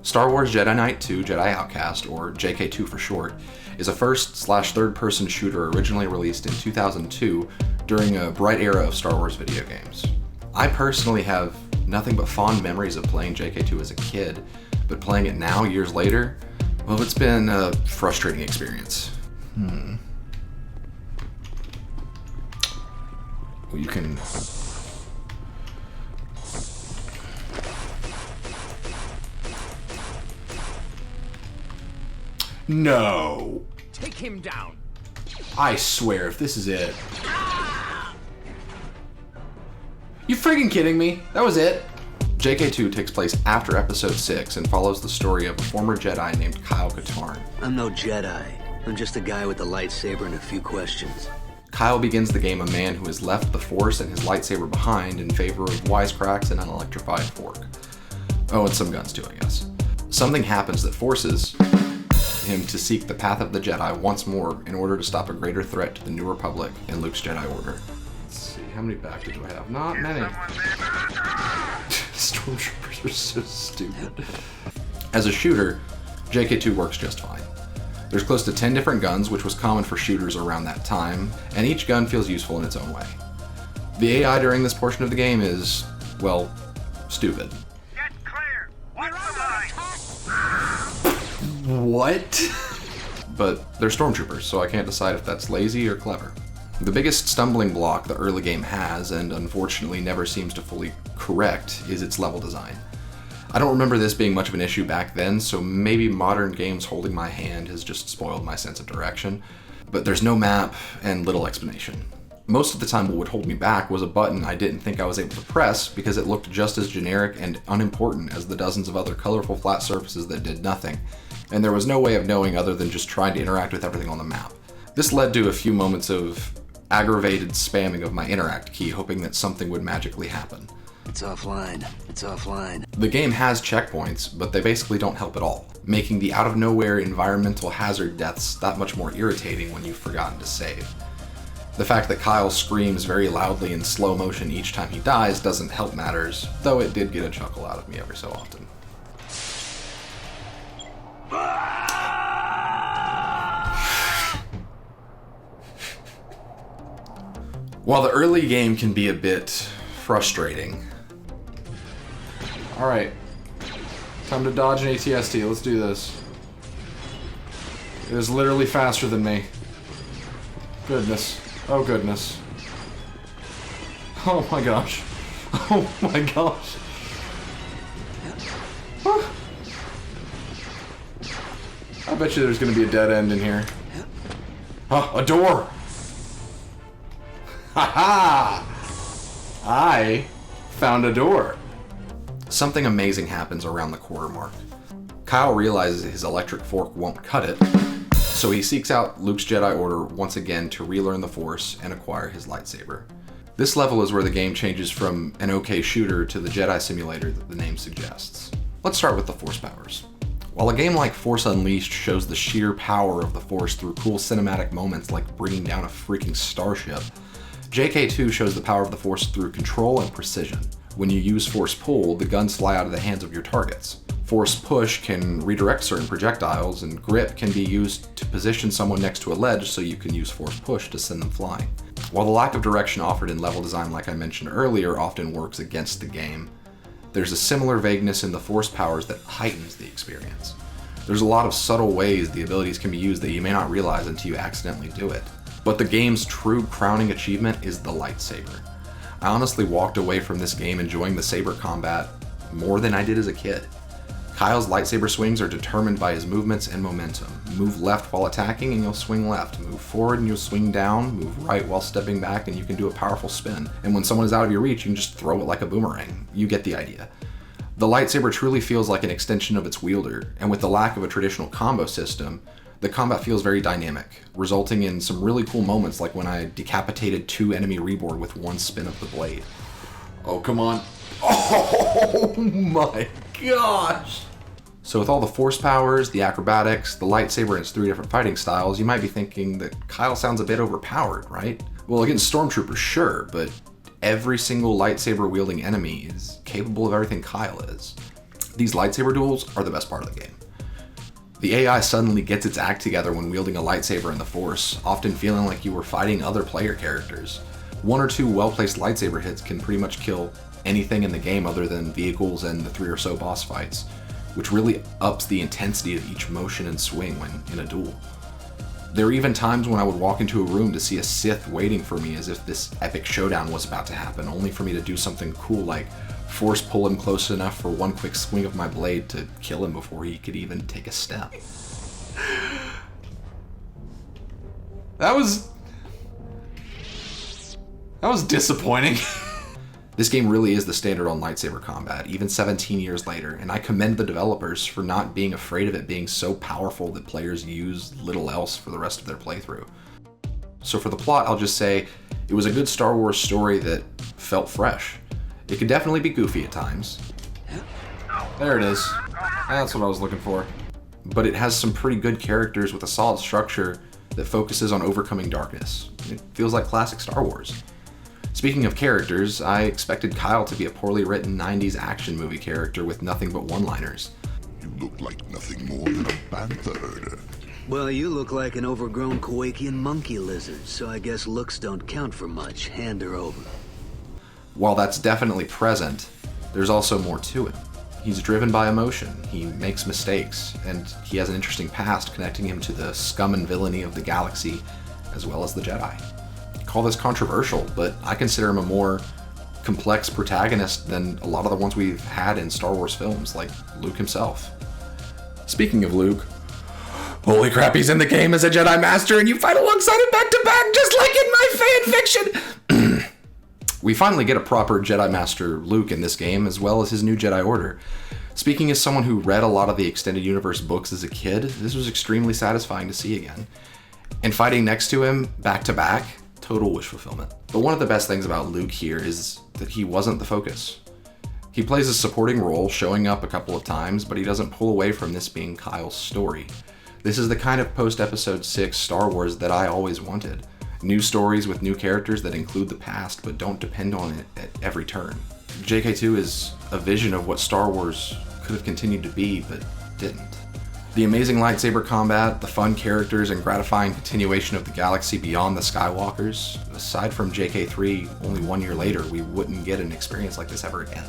Star Wars Jedi Knight 2 Jedi Outcast, or JK2 for short, is a first/third-person shooter originally released in 2002 during a bright era of Star Wars video games. I personally have nothing but fond memories of playing JK2 as a kid, but playing it now, years later, well, it's been a frustrating experience. Well, you can... No! Take him down! I swear, if this is it... You freaking kidding me? That was it? JK2 takes place after Episode 6 and follows the story of a former Jedi named Kyle Katarn. I'm no Jedi. I'm just a guy with a lightsaber and a few questions. Kyle begins the game a man who has left the Force and his lightsaber behind in favor of wisecracks and an electrified fork. Oh, and some guns too, I guess. Something happens that forces him to seek the path of the Jedi once more in order to stop a greater threat to the New Republic and Luke's Jedi Order. Let's see, how many back do I have? Not many. Stormtroopers are so stupid. As a shooter, JK2 works just fine. There's close to 10 different guns, which was common for shooters around that time, and each gun feels useful in its own way. The AI during this portion of the game is, well, stupid. Get clear! What's the line? What? But they're stormtroopers, so I can't decide if that's lazy or clever. The biggest stumbling block the early game has, and unfortunately never seems to fully correct, is its level design. I don't remember this being much of an issue back then, so maybe modern games holding my hand has just spoiled my sense of direction, but there's no map and little explanation. Most of the time what would hold me back was a button I didn't think I was able to press because it looked just as generic and unimportant as the dozens of other colorful flat surfaces that did nothing, and there was no way of knowing other than just trying to interact with everything on the map. This led to a few moments of aggravated spamming of my interact key, hoping that something would magically happen. It's offline. It's offline. The game has checkpoints, but they basically don't help at all, making the out-of-nowhere environmental hazard deaths that much more irritating when you've forgotten to save. The fact that Kyle screams very loudly in slow motion each time he dies doesn't help matters, though it did get a chuckle out of me every so often. While the early game can be a bit frustrating. Alright, time to dodge an ATST, let's do this. It is literally faster than me. Goodness, oh goodness. Oh my gosh. Oh my gosh. I bet you there's gonna be a dead end in here. Oh, a door! Haha! I found a door. Something amazing happens around the quarter mark. Kyle realizes his electric fork won't cut it, so he seeks out Luke's Jedi Order once again to relearn the Force and acquire his lightsaber. This level is where the game changes from an okay shooter to the Jedi simulator that the name suggests. Let's start with the Force powers. While a game like Force Unleashed shows the sheer power of the Force through cool cinematic moments like bringing down a freaking starship, JK2 shows the power of the Force through control and precision. When you use Force Pull, the guns fly out of the hands of your targets. Force Push can redirect certain projectiles, and Grip can be used to position someone next to a ledge so you can use Force Push to send them flying. While the lack of direction offered in level design, like I mentioned earlier, often works against the game, there's a similar vagueness in the Force powers that heightens the experience. There's a lot of subtle ways the abilities can be used that you may not realize until you accidentally do it. But the game's true crowning achievement is the lightsaber. I honestly walked away from this game enjoying the saber combat more than I did as a kid. Kyle's lightsaber swings are determined by his movements and momentum. Move left while attacking and you'll swing left. Move forward and you'll swing down. Move right while stepping back and you can do a powerful spin. And when someone is out of your reach, you can just throw it like a boomerang. You get the idea. The lightsaber truly feels like an extension of its wielder, and with the lack of a traditional combo system, the combat feels very dynamic, resulting in some really cool moments like when I decapitated 2 enemy reborn with one spin of the blade. Oh, come on. Oh my gosh! So with all the Force powers, the acrobatics, the lightsaber, and its 3 different fighting styles, you might be thinking that Kyle sounds a bit overpowered, right? Well, against Stormtroopers, sure, but every single lightsaber-wielding enemy is capable of everything Kyle is. These lightsaber duels are the best part of the game. The AI suddenly gets its act together when wielding a lightsaber in the Force, often feeling like you were fighting other player characters. One or two well-placed lightsaber hits can pretty much kill anything in the game other than vehicles and the 3 or so boss fights, which really ups the intensity of each motion and swing when in a duel. There were even times when I would walk into a room to see a Sith waiting for me as if this epic showdown was about to happen, only for me to do something cool like force pull him close enough for one quick swing of my blade to kill him before he could even take a step. That was disappointing. This game really is the standard on lightsaber combat, even 17 years later, and I commend the developers for not being afraid of it being so powerful that players use little else for the rest of their playthrough. So for the plot, I'll just say it was a good Star Wars story that felt fresh. It could definitely be goofy at times. There it is. That's what I was looking for. But it has some pretty good characters with a solid structure that focuses on overcoming darkness. It feels like classic Star Wars. Speaking of characters, I expected Kyle to be a poorly written 90s action movie character with nothing but one-liners. You look like nothing more than a bantha herder. Well, you look like an overgrown Kowakian monkey lizard, so I guess looks don't count for much. Hand her over. While that's definitely present, there's also more to him. He's driven by emotion, he makes mistakes, and he has an interesting past connecting him to the scum and villainy of the galaxy, as well as the Jedi. Call this controversial, but I consider him a more complex protagonist than a lot of the ones we've had in Star Wars films, like Luke himself. Speaking of Luke, holy crap, he's in the game as a Jedi Master and you fight alongside him back to back, just like in my fan fiction! We finally get a proper Jedi Master Luke in this game, as well as his new Jedi Order. Speaking as someone who read a lot of the Extended Universe books as a kid, this was extremely satisfying to see again. And fighting next to him, back to back, total wish fulfillment. But one of the best things about Luke here is that he wasn't the focus. He plays a supporting role, showing up a couple of times, but he doesn't pull away from this being Kyle's story. This is the kind of post-Episode 6 Star Wars that I always wanted. New stories with new characters that include the past but don't depend on it at every turn. JK2 is a vision of what Star Wars could have continued to be but didn't. The amazing lightsaber combat, the fun characters, and gratifying continuation of the galaxy beyond the Skywalkers. Aside from JK3, only 1 year later, we wouldn't get an experience like this ever again.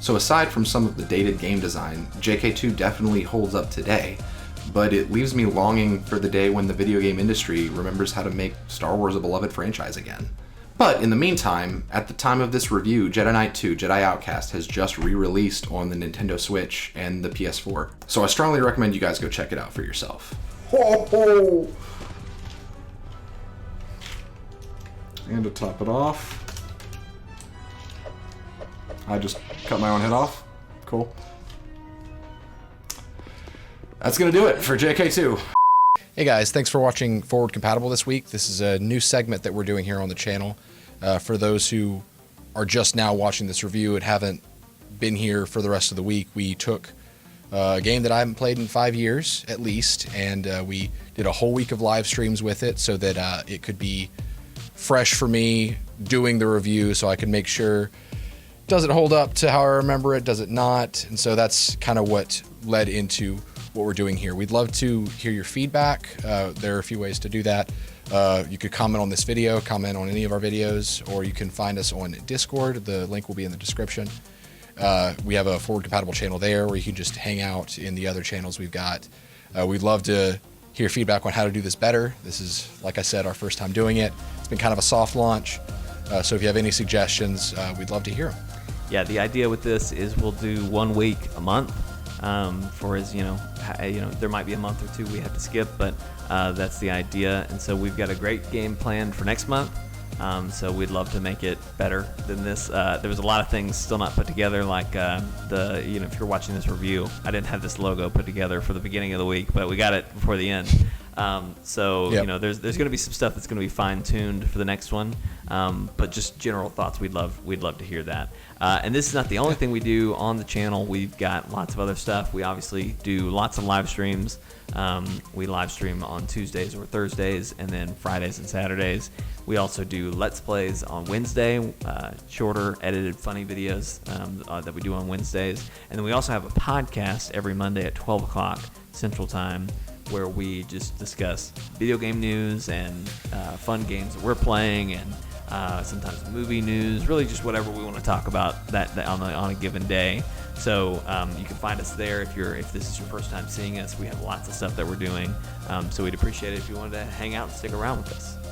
So aside from some of the dated game design, JK2 definitely holds up today, but it leaves me longing for the day when the video game industry remembers how to make Star Wars a beloved franchise again. But in the meantime, at the time of this review, Jedi Knight 2 Jedi Outcast has just re-released on the Nintendo Switch and the PS4. So I strongly recommend you guys go check it out for yourself. Ho ho! And to top it off, I just cut my own head off. Cool. That's gonna do it for JK2. Hey guys, thanks for watching Forward Compatible this week. This is a new segment that we're doing here on the channel. For those who are just now watching this review and haven't been here for the rest of the week, we took a game that I haven't played in 5 years at least, and we did a whole week of live streams with it so that it could be fresh for me doing the review, so I can make sure, does it hold up to how I remember it, does it not? And so that's kind of what led into what we're doing here. We'd love to hear your feedback. There are a few ways to do that. You could comment on this video, comment on any of our videos, or you can find us on Discord. The link will be in the description. We have a Forward Compatible channel there where you can just hang out in the other channels we've got. We'd love to hear feedback on how to do this better. This is, like I said, our first time doing it. It's been kind of a soft launch. So if you have any suggestions, we'd love to hear them. Yeah, the idea with this is we'll do 1 week a month. For as there might be a month or two we have to skip, but that's the idea. And so we've got a great game planned for next month. So we'd love to make it better than this. There was a lot of things still not put together, like if you're watching this review, I didn't have this logo put together for the beginning of the week, but we got it before the end. There's going to be some stuff that's going to be fine-tuned for the next one. but just general thoughts, we'd love to hear that. And this is not the only thing we do on the channel. We've got lots of other stuff. We obviously do lots of live streams. We live stream on Tuesdays or Thursdays, and then Fridays and Saturdays. We also do Let's Plays on Wednesday, shorter, edited, funny videos that we do on Wednesdays. And then we also have a podcast every Monday at 12 o'clock Central Time, where we just discuss video game news and fun games that we're playing, and sometimes movie news, really just whatever we want to talk about that on a given day. So you can find us there if this is your first time seeing us. We have lots of stuff that we're doing, so we'd appreciate it if you wanted to hang out and stick around with us.